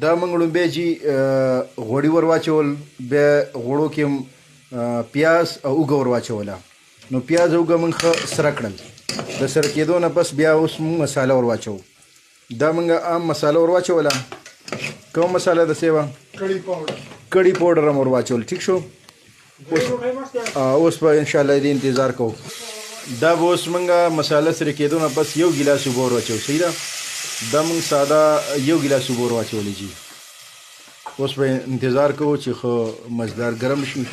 دا موږ لومبی چې غوړي ور واچول، بیا غوړو کې پیاز او اوږه ور واچوله. نو پیاز او اوږه موږ ښه سره کړل. د سره کېدو نه پس بیا اوس موږ مساله ور واچوو. دا موږ عام مساله ور واچوله. کوم مساله د سیوه کړي پاوډر هم ور واچول. ټیک شو. اوس به انشاءالله دې انتظار کوو. دا به اوس موږ مساله سره کېدو نه پس 1 ګیلاس اوبه ور واچوو. صحیح ده. دا موږ ساده 1 ګیلاس اوبه ور واچولې جي. اوس به انتظار کوو چې ښه مزدار ګرم شي.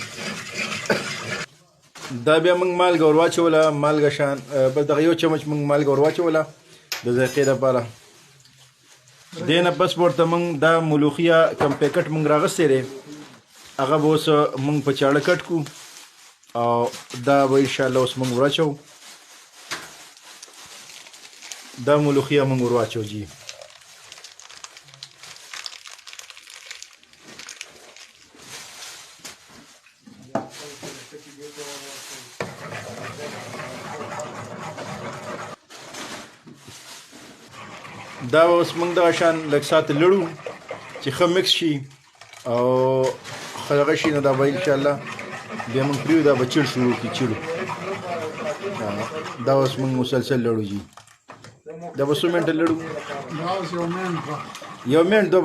دا بیا موږ مالګه ور واچوله. مالګه شان بس دغه 1 چمچ موږ مالګه ور واچوله د ذایقې لپاره. دې نه پس ورته موږ دا ملوخیه کم پیکټ موږ راغستی دی، هغه به اوس موږ په چاړه کټ کړو او دا به انشاءالله اوس موږ ور واچوو. دا ملوخیه موږ ور واچوو جي. دا اوس موږ دغه شان لږ ساعت لړو چې ښه مکس شي او ښه دغه شي. نو دا به انشاءالله بیا موږ پرېږدو. دا به چیړ شروع کړي چیړو. دا اوس موږ مسلسل لړو جي. دا به څو منټه لړو؟ 1 منټ 2